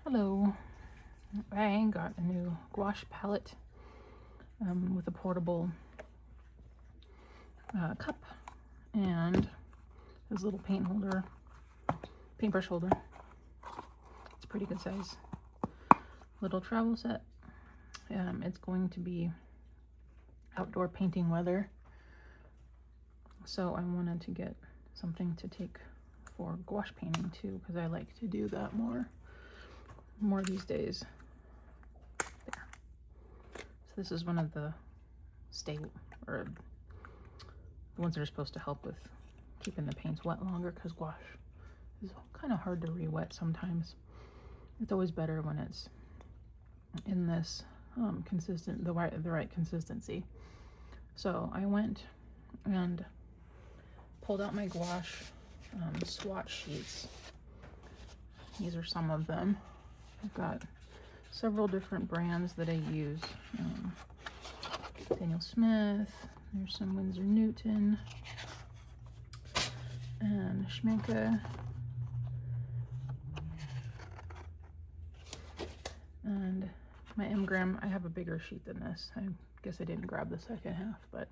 Hello, I got a new gouache palette with a portable cup and this little paintbrush holder. It's a pretty good size little travel set. It's going to be outdoor painting weather, so I wanted to get something to take for gouache painting too, because I like to do that more these days. There. So this is one of the the ones that are supposed to help with keeping the paints wet longer, because gouache is kind of hard to re-wet sometimes. It's always better when it's in this the right consistency. So I went and pulled out my gouache swatch sheets. These are some of them. I've got several different brands that I use. Daniel Smith, there's some Winsor Newton, and Schminke, and my M-gram. I have a bigger sheet than this. I guess I didn't grab the second half, but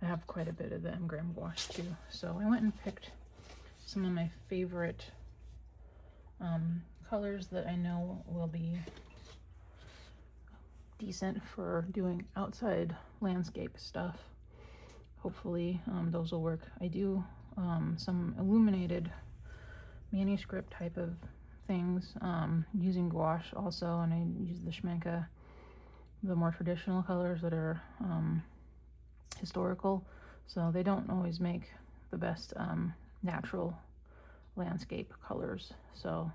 I have quite a bit of the M-gram gouache too. So I went and picked some of my favorite colors that I know will be decent for doing outside landscape stuff. Hopefully those will work. I do some illuminated manuscript type of things using gouache also, and I use the Schminke, the more traditional colors that are historical, so they don't always make the best natural landscape colors, so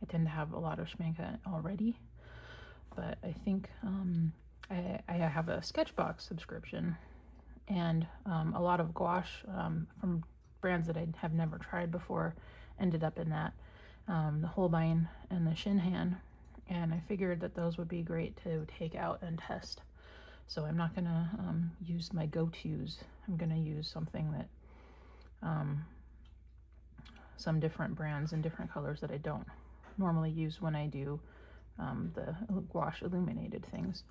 I tend to have a lot of Schminke already. But I think I have a Sketchbox subscription, and a lot of gouache from brands that I have never tried before ended up in that, the Holbein and the Shinhan, and I figured that those would be great to take out and test. So I'm not gonna use my go-tos. I'm gonna use something that some different brands and different colors that I don't normally use when I do the gouache illuminated things.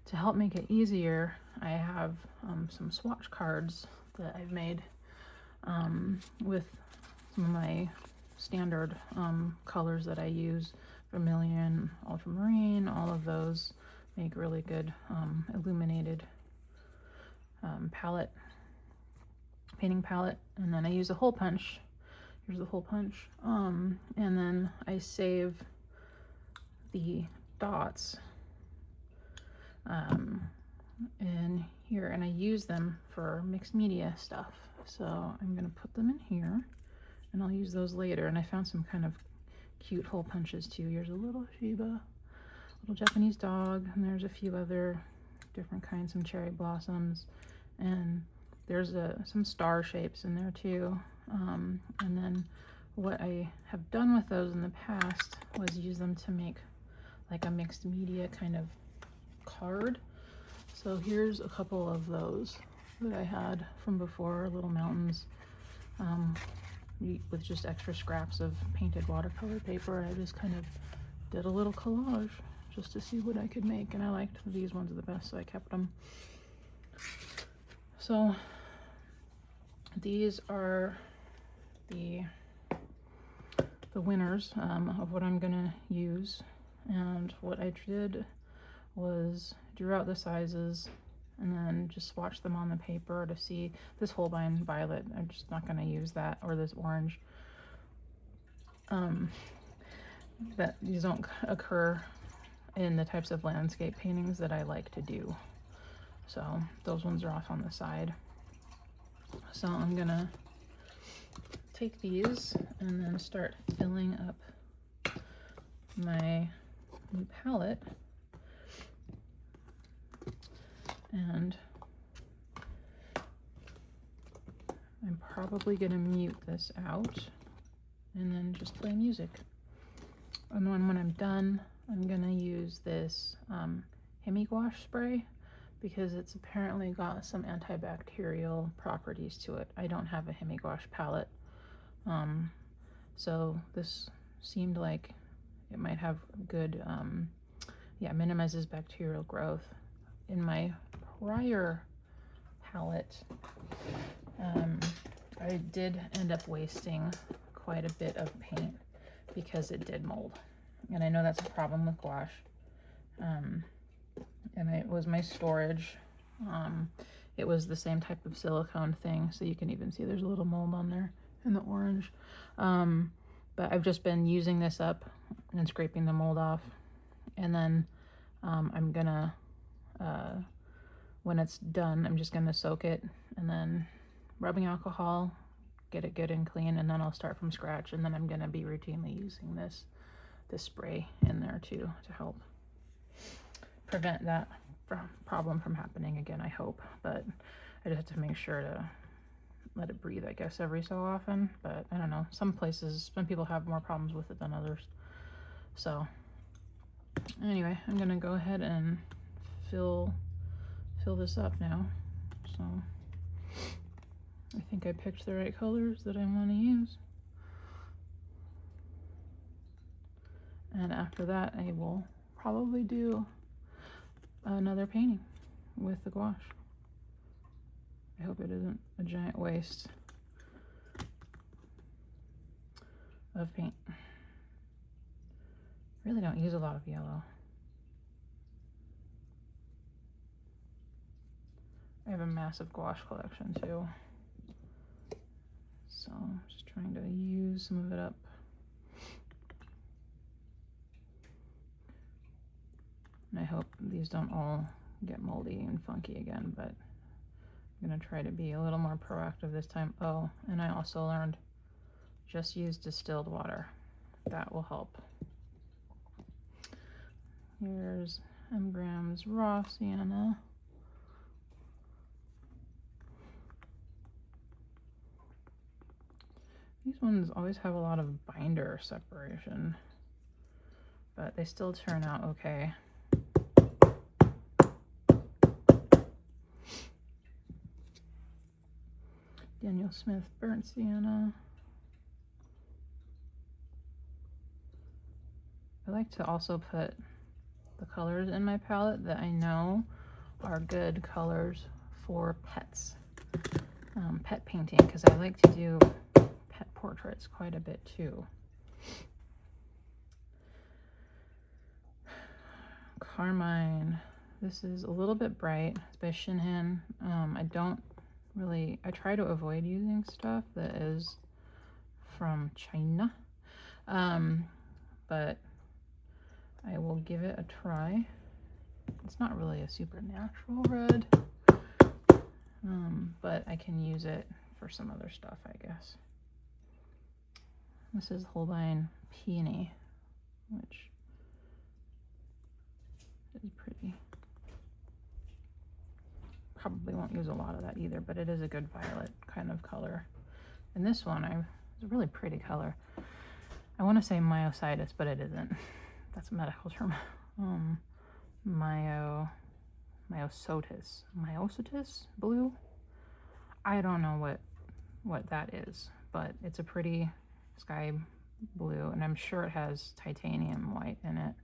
To help make it easier, I have some swatch cards that I've made with some of my standard colors that I use. Vermilion, ultramarine, all of those make really good illuminated painting palette. And then I use a hole punch. Here's the hole punch. And then I save the dots in here, and I use them for mixed media stuff. So I'm gonna put them in here, and I'll use those later. And I found some kind of cute hole punches too. Here's a little Shiba, little Japanese dog, and there's a few other different kinds, some cherry blossoms, and there's some star shapes in there too. And then what I have done with those in the past was use them to make like a mixed media kind of card. So here's a couple of those that I had from before, little mountains with just extra scraps of painted watercolor paper. I just kind of did a little collage just to see what I could make, and I liked these ones the best, so I kept them. So these are the winners of what I'm gonna use. And what I did was drew out the sizes and then just swatched them on the paper to see. This Holbein violet, I'm just not going to use that, or this orange. That these don't occur in the types of landscape paintings that I like to do. So those ones are off on the side. So I'm going to take these and then start filling up my new palette, and I'm probably gonna mute this out and then just play music. And then when I'm done, I'm gonna use this Hemi gouache spray, because it's apparently got some antibacterial properties to it. I don't have a Hemi gouache palette, so this seemed like it might have good, yeah, minimizes bacterial growth. In my prior palette, I did end up wasting quite a bit of paint because it did mold. And I know that's a problem with gouache. And it was my storage. It was the same type of silicone thing, so you can even see there's a little mold on there in the orange. But I've just been using this up and scraping the mold off. And then I'm gonna, when it's done, I'm just gonna soak it and then rubbing alcohol, get it good and clean, and then I'll start from scratch. And then I'm gonna be routinely using this spray in there too to help prevent that problem from happening again, I hope. But I just have to make sure to let it breathe, I guess, every so often. But I don't know, some people have more problems with it than others. So anyway, I'm gonna go ahead and fill this up now. So I think I picked the right colors that I want to use. And after that, I will probably do another painting with the gouache. I hope it isn't a giant waste of paint. Really don't use a lot of yellow. I have a massive gouache collection too, so I'm just trying to use some of it up. And I hope these don't all get moldy and funky again, but I'm gonna try to be a little more proactive this time. Oh, and I also learned just use distilled water. That will help. Here's Graham's raw sienna. These ones always have a lot of binder separation, but they still turn out okay. Daniel Smith burnt sienna. I like to also put the colors in my palette that I know are good colors for pets, pet painting, because I like to do pet portraits quite a bit too. Carmine, this is a little bit bright. It's by Shinhan. I try to avoid using stuff that is from China, but I will give it a try. It's not really a super natural red, but I can use it for some other stuff, I guess. This is Holbein Peony, which is pretty. Probably won't use a lot of that either, but it is a good violet kind of color. And this one, it's a really pretty color. I want to say myositis, but it isn't. That's a medical term. Myositis blue. I don't know what that is, but it's a pretty sky blue, and I'm sure it has titanium white in it.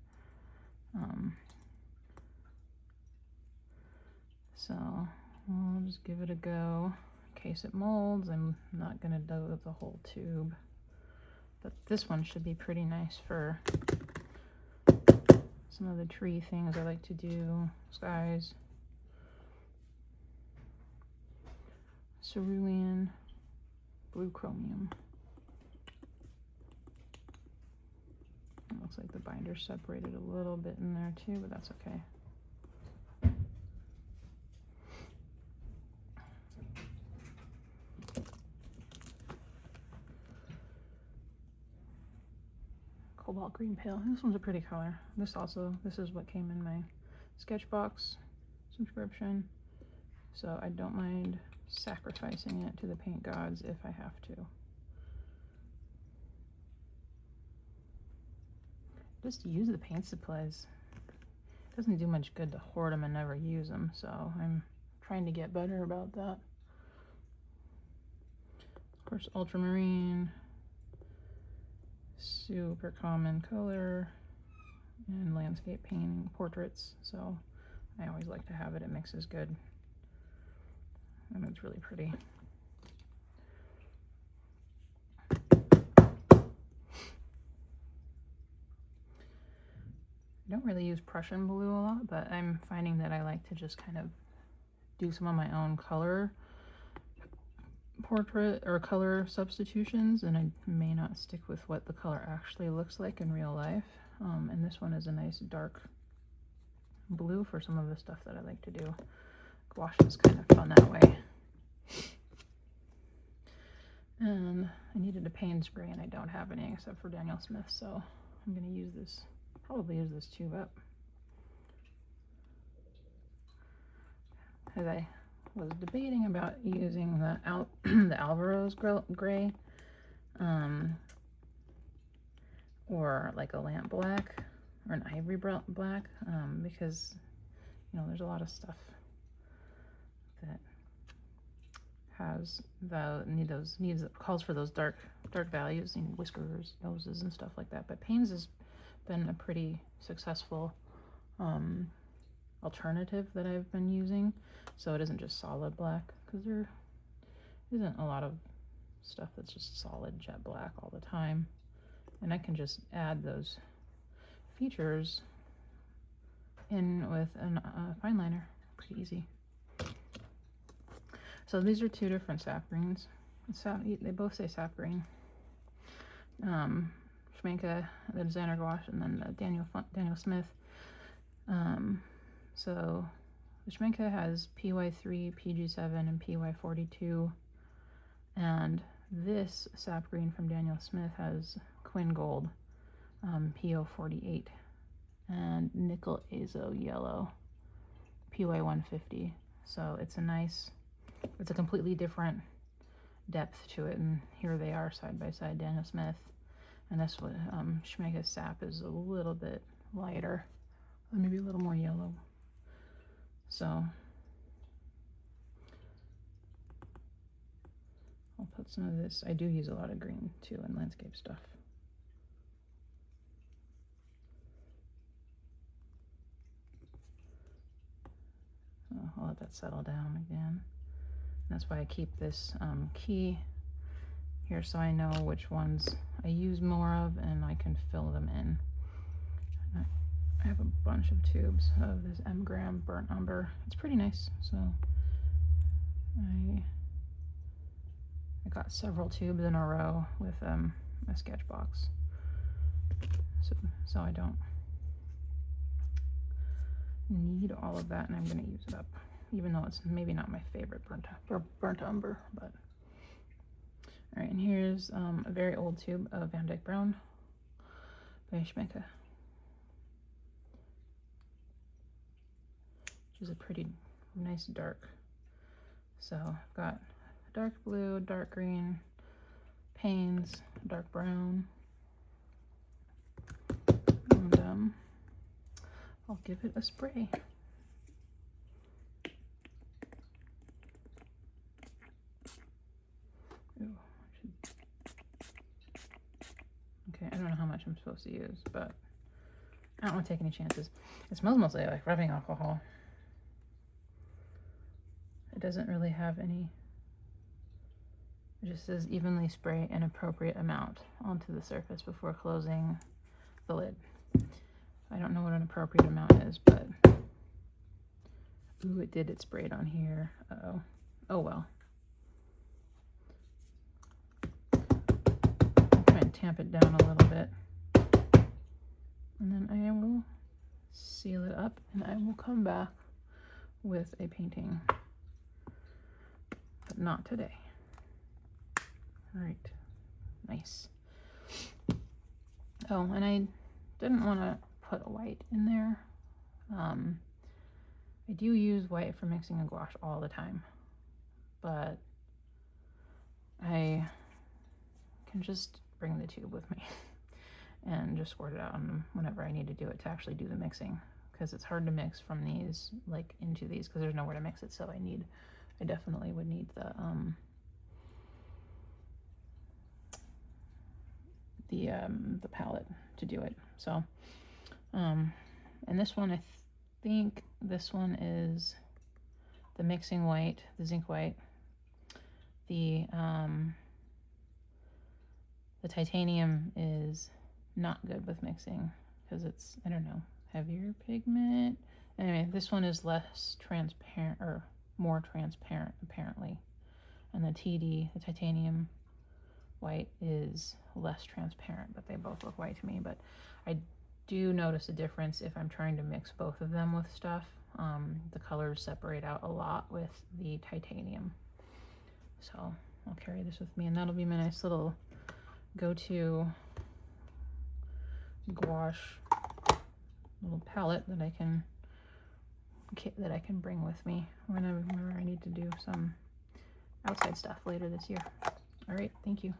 So I'll just give it a go in case it molds. I'm not gonna do the whole tube, but this one should be pretty nice for some of the tree things I like to do. Skies. Cerulean blue chromium. It looks like the binder's separated a little bit in there too, but that's okay. Cobalt green pale. This one's a pretty color. This is what came in my Sketchbox subscription, so I don't mind sacrificing it to the paint gods if I have to. Just use the paint supplies. It doesn't do much good to hoard them and never use them, so I'm trying to get better about that. Of course, ultramarine, super common color in landscape painting portraits, so I always like to have it. It mixes good, and it's really pretty. I don't really use Prussian blue a lot, but I'm finding that I like to just kind of do some of my own color portrait or color substitutions, and I may not stick with what the color actually looks like in real life. And this one is a nice dark blue for some of the stuff that I like to do. Gouache is kind of fun that way. And I needed a paint spray, and I don't have any except for Daniel Smith, so I'm going to use this. Probably use this tube up. As I was debating about using the the Alvaro's gray, or like a lamp black or an ivory black, because you know there's a lot of stuff that has calls for those dark values, and whiskers, noses, and stuff like that. But Payne's has been a pretty successful alternative that I've been using, so it isn't just solid black, because there isn't a lot of stuff that's just solid jet black all the time, and I can just add those features in with a fine liner pretty easy. So these are two different sap greens. They both say sap green. Schmincke, the designer gouache, and then the Daniel Smith. So the Schmincke has PY3, PG7, and PY42, and this sap green from Daniel Smith has Quin Gold, PO48, and Nickel Azo Yellow, PY150. So it's a completely different depth to it, and here they are side by side, Daniel Smith, and this one, Schmincke's sap is a little bit lighter, maybe a little more yellow. So I'll put some of this. I do use a lot of green too in landscape stuff. I'll let that settle down again. That's why I keep this key here, so I know which ones I use more of, and I can fill them in. I have a bunch of tubes of this M-gram burnt umber. It's pretty nice, so I got several tubes in a row with a sketch box, so I don't need all of that, and I'm going to use it up, even though it's maybe not my favorite burnt umber. But all right, and here's a very old tube of Van Dyke Brown by Schmincke, which is a pretty nice dark. So I've got dark blue, dark green, Payne's, dark brown, and I'll give it a spray. Okay, I don't know how much I'm supposed to use, but I don't want to take any chances. It smells mostly like rubbing alcohol. It doesn't really have any. It just says evenly spray an appropriate amount onto the surface before closing the lid. I don't know what an appropriate amount is, but ooh, it sprayed on here. Uh-oh. Oh well. I'll try and tamp it down a little bit, and then I will seal it up, and I will come back with a painting, but not today. All right, nice. Oh, and I didn't want to put a white in there. I do use white for mixing a gouache all the time, but I can just bring the tube with me and just squirt it out on whenever I need to do it to actually do the mixing, because it's hard to mix from these like into these because there's nowhere to mix it. So I definitely would need the palette to do it. So, and this one, I think this one is the mixing white, the zinc white. The titanium is not good with mixing because it's, I don't know, heavier pigment. Anyway, this one is less transparent, or more transparent apparently. And the TD, the titanium white, is less transparent, but they both look white to me. But I do notice a difference if I'm trying to mix both of them with stuff. The colors separate out a lot with the titanium. So I'll carry this with me, and that'll be my nice little go-to gouache little palette that I can bring with me whenever I need to do some outside stuff later this year. All right, thank you.